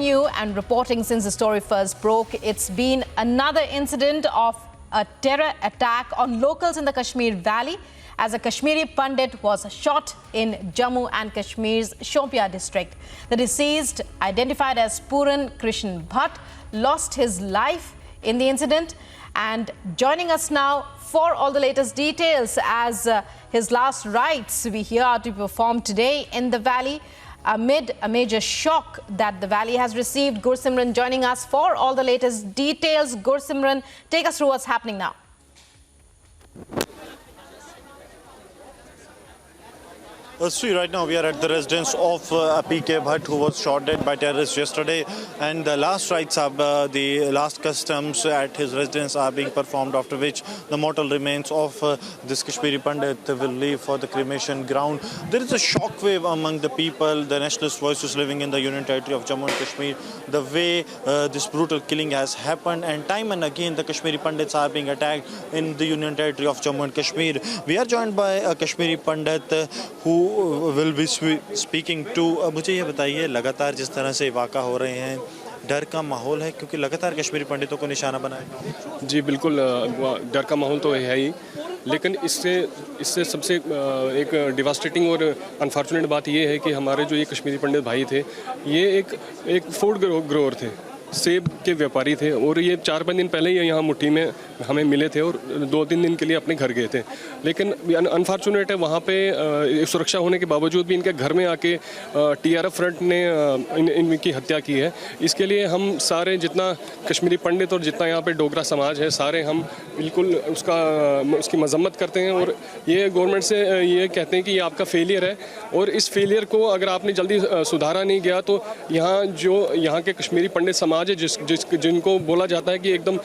you and reporting since the story first broke. It's been another incident of a terror attack on locals in the Kashmir Valley as a Kashmiri Pandit was shot in Jammu and Kashmir's Shopia district. The deceased, identified as Puran Bhat, lost his life in the incident. And joining us now for all the latest details as his last rites we hear are to be performed today in the valley amid a major shock that the valley has received. Gursimran joining us for all the latest details. Gursimran, take us through what's happening now. Right now we are at the residence of PK Bhat, who was shot dead by terrorists yesterday, and the last rites of the last customs at his residence are being performed, after which the mortal remains of this Kashmiri Pandit will leave for the cremation ground. There is a shockwave among the people, the nationalist voices living in the Union Territory of Jammu and Kashmir, the way this brutal killing has happened, and time and again the Kashmiri Pandits are being attacked in the Union Territory of Jammu and Kashmir. We are joined by a Kashmiri Pandit who will be speaking to. मुझे ये बताइए, लगातार जिस तरह से वाक़ा हो रहे हैं, डर का माहौल है क्योंकि लगातार कश्मीरी पंडितों को निशाना बनाया? जी बिल्कुल, डर का माहौल तो है ही, लेकिन इससे सबसे एक डिवास्टेटिंग और अनफॉर्चुनेट बात ये है कि हमारे जो ये कश्मीरी पंडित भाई थे, ये एक फूड ग्रोअर थे, सेब के व्यापारी थे, और ये 4-5 दिन पहले ही यहाँ मुट्ठी में हमें मिले थे और 2-3 दिन के लिए अपने घर गए थे. लेकिन अनफॉर्चुनेट है, वहाँ पे सुरक्षा होने के बावजूद भी इनके घर में आके TRF फ्रंट ने इनकी हत्या की है. इसके लिए हम सारे जितना कश्मीरी पंडित और जितना यहाँ पे डोगरा समाज है, सारे हम बिल्कुल उसकी मजम्मत करते हैं और ये गवर्नमेंट से ये कहते हैं कि ये आपका फेलियर है, और इस फेलियर को अगर आपने जल्दी सुधारा नहीं गया तो यहाँ के कश्मीरी पंडित समाज है जिनको बोला जाता है कि एकदम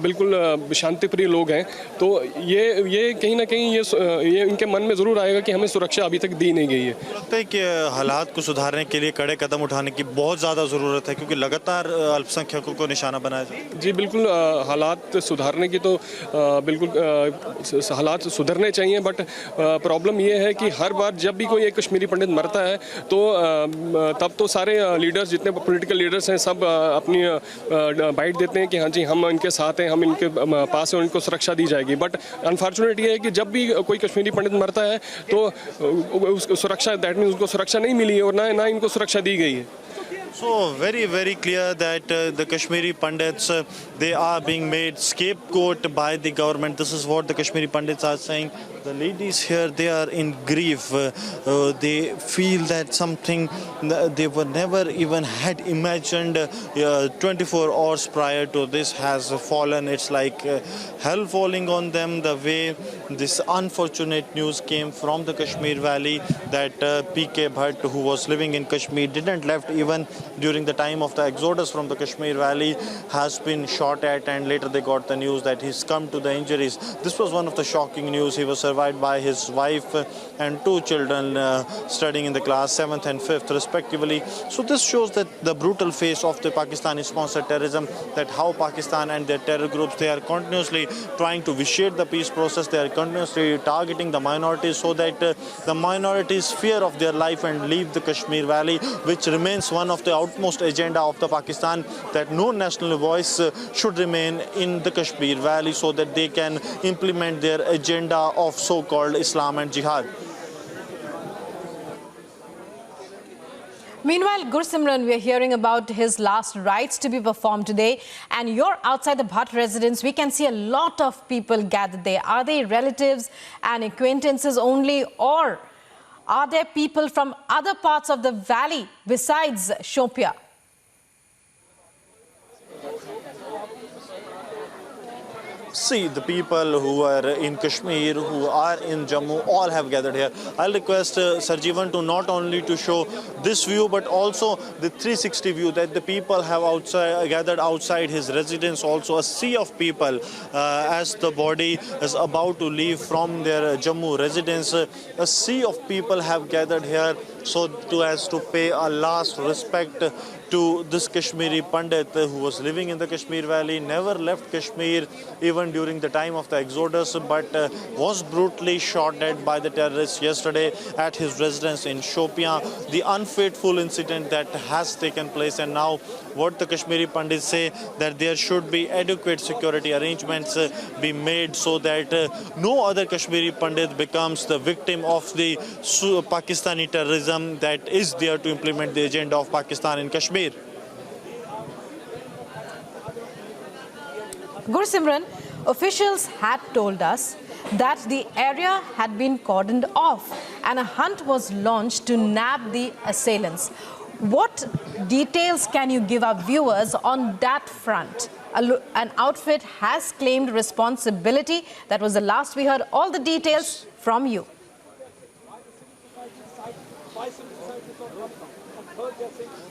बिल्कुल शांतिप्रिय लोग हैं, तो ये कहीं ना कहीं ये इनके मन में ज़रूर आएगा कि हमें सुरक्षा अभी तक दी नहीं गई है. लगता है कि हालात को सुधारने के लिए कड़े कदम उठाने की बहुत ज़्यादा ज़रूरत है क्योंकि लगातार अल्पसंख्यकों को निशाना बनाया जाए. जी बिल्कुल, हालात सुधारने की तो बिल्कुल हालात सुधरने चाहिए, बट प्रॉब्लम ये है कि हर बार जब भी कोई एक कश्मीरी पंडित मरता है तो तब तो सारे लीडर्स, जितने पॉलिटिकल लीडर्स हैं, सब अपनी बाइट देते हैं कि हाँ जी हम इनके साथ हैं, हम इनके पास हैं, उनको सुरक्षा दी जाएगी. बट अनफॉर्चुनेट ये है कि जब भी कोई कश्मीरी पंडित मरता है तो उसको सुरक्षा, दैट मीन्स उसको सुरक्षा नहीं मिली है और ना इनको सुरक्षा दी गई है. So very clear that the Kashmiri Pandits, they are being made scapegoat by the government. This is what the Kashmiri Pandits are saying. The ladies here, they are in grief. They feel that something they were never even had imagined 24 hours prior to this has fallen. It's like hell falling on them, the way this unfortunate news came from the Kashmir Valley that PK Bhat, who was living in Kashmir, didn't left even during the time of the exodus from the Kashmir Valley, has been shot at, and later they got the news that he's come to the injuries. This was one of the shocking news. He was survived by his wife and 2 children studying in the class 7th and 5th respectively. So this shows that the brutal face of the Pakistani-sponsored terrorism, that how Pakistan and their terror groups, they are continuously trying to vitiate the peace process. They are continuously targeting the minorities so that the minorities fear of their life and leave the Kashmir Valley, which remains one of the outmost agenda of the Pakistan, that no national voice should remain in the Kashmir Valley so that they can implement their agenda of so-called Islam and Jihad. Meanwhile, Gursimran, we are hearing about his last rites to be performed today, and you're outside the Bhat residence. We can see a lot of people gathered there. Are they relatives and acquaintances only, or are there people from other parts of the valley besides Shopia? See, the people who are in Kashmir, who are in Jammu, all have gathered here. I'll request Sarjeevan to not only to show this view, but also the 360 view that the people have gathered outside his residence. Also a sea of people as the body is about to leave from their Jammu residence. A sea of people have gathered here so as to pay a last respect to this Kashmiri Pandit who was living in the Kashmir Valley, never left Kashmir even during the time of the exodus, but was brutally shot dead by the terrorists yesterday at his residence in Shopian. The unfateful incident that has taken place, and now what the Kashmiri Pandits say, that there should be adequate security arrangements be made so that no other Kashmiri Pandit becomes the victim of the Pakistani terrorism that is there to implement the agenda of Pakistan in Kashmir. Gursimran, officials had told us that the area had been cordoned off and a hunt was launched to nab the assailants. What details can you give our viewers on that front? An outfit has claimed responsibility. That was the last we heard. All the details from you.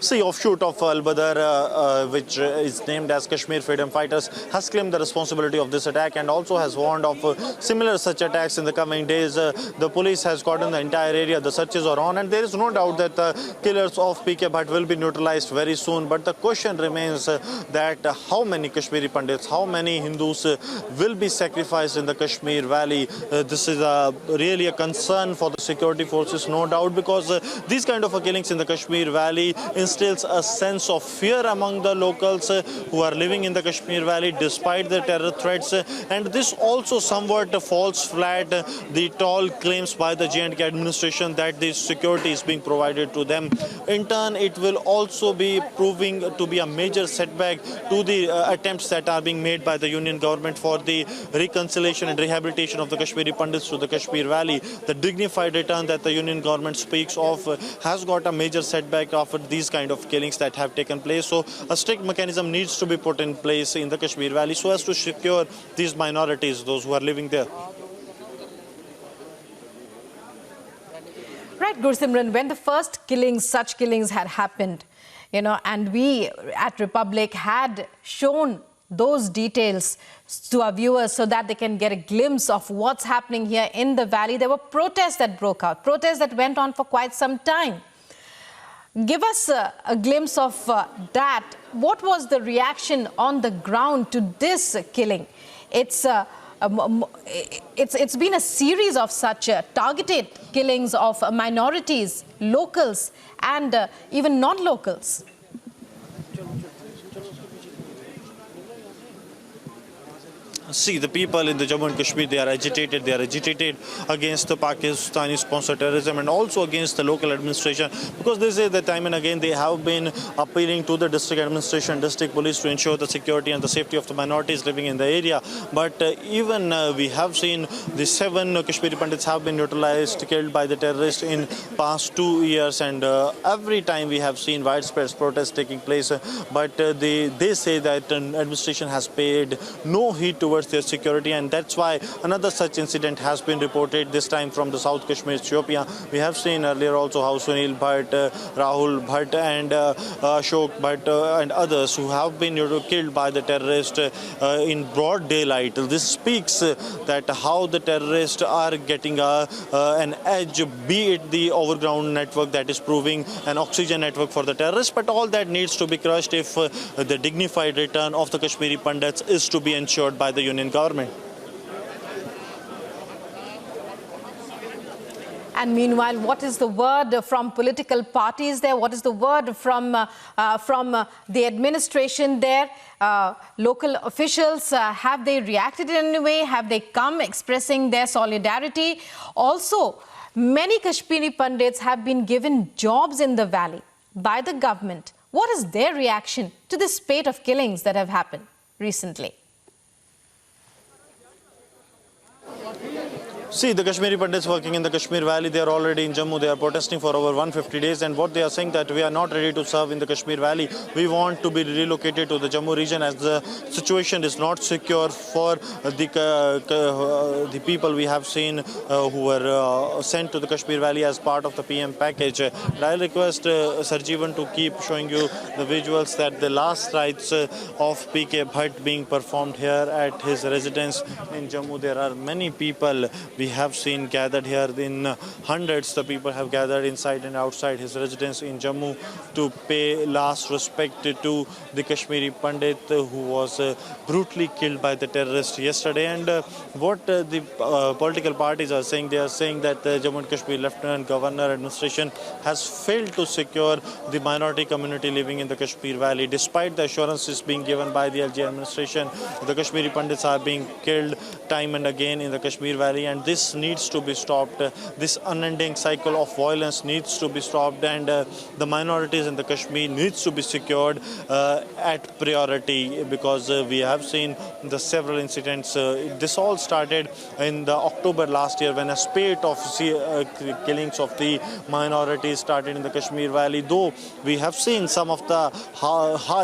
See, offshoot of Al-Badr, which is named as Kashmir Freedom Fighters, has claimed the responsibility of this attack and also has warned of similar such attacks in the coming days. The police has cordoned the entire area. The searches are on, and there is no doubt that the killers of PK Bhat will be neutralized very soon. But the question remains that how many Kashmiri Pandits, how many Hindus will be sacrificed in the Kashmir Valley. This is really a concern for the security forces, no doubt, because these kind of killings in the Kashmir Valley instills a sense of fear among the locals who are living in the Kashmir Valley despite the terror threats. And this also somewhat falls flat the tall claims by the J&K administration that the security is being provided to them. In turn, it will also be proving to be a major setback to the attempts that are being made by the union government for the reconciliation and rehabilitation of the Kashmiri Pandits to the Kashmir Valley. The dignified return that the union government speaks of has got a major setback after these kind of killings that have taken place. So a strict mechanism needs to be put in place in the Kashmir Valley so as to secure these minorities, those who are living there. Right, Gursimran, when the first killings, such killings had happened, and we at Republic had shown those details to our viewers so that they can get a glimpse of what's happening here in the valley, there were protests that broke out, protests that went on for quite some time. Give us a glimpse of that. What was the reaction on the ground to this killing? It's been a series of such targeted killings of minorities, locals, and even non-locals. See, the people in the Jammu and Kashmir, they are agitated. They are agitated against the Pakistani-sponsored terrorism and also against the local administration, because they say that time and again they have been appealing to the district administration, district police to ensure the security and the safety of the minorities living in the area. But even we have seen the 7 Kashmiri Pandits have been neutralized, killed by the terrorists in past 2 years, and every time we have seen widespread protests taking place. But they say that administration has paid no heed towards their security, and that's why another such incident has been reported, this time from the South Kashmir, Shopian. We have seen earlier also how Sunil Bhat, Rahul Bhat and Ashok Bhat and others who have been killed by the terrorists in broad daylight. This speaks that how the terrorists are getting an edge, be it the overground network that is proving an oxygen network for the terrorists, but all that needs to be crushed if the dignified return of the Kashmiri Pandits is to be ensured by the union government. And meanwhile, what is the word from political parties there? What is the word from the administration there? Local officials, have they reacted in any way? Have they come expressing their solidarity? Also, many Kashmiri Pandits have been given jobs in the valley by the government. What is their reaction to this spate of killings that have happened recently? See, the Kashmiri Pandits working in the Kashmir Valley, they are already in Jammu. They are protesting for over 150 days, and what they are saying that we are not ready to serve in the Kashmir Valley. We want to be relocated to the Jammu region as the situation is not secure for the people we have seen who were sent to the Kashmir Valley as part of the PM package. And I request Sarjeevan to keep showing you the visuals that the last rites of PK Bhat being performed here at his residence in Jammu. There are many people we have seen gathered here in hundreds. The people have gathered inside and outside his residence in Jammu to pay last respect to the Kashmiri Pandit who was brutally killed by the terrorists yesterday. And what the political parties are saying, they are saying that the Jammu and Kashmir Lieutenant Governor administration has failed to secure the minority community living in the Kashmir Valley. Despite the assurances being given by the LG administration, the Kashmiri Pandits are being killed time and again in the Kashmir Valley, and this needs to be stopped. This unending cycle of violence needs to be stopped, and the minorities in the Kashmir needs to be secured at priority, because we have seen the several incidents. This all started in the October last year when a spate of killings of the minorities started in the Kashmir Valley. Though we have seen some of the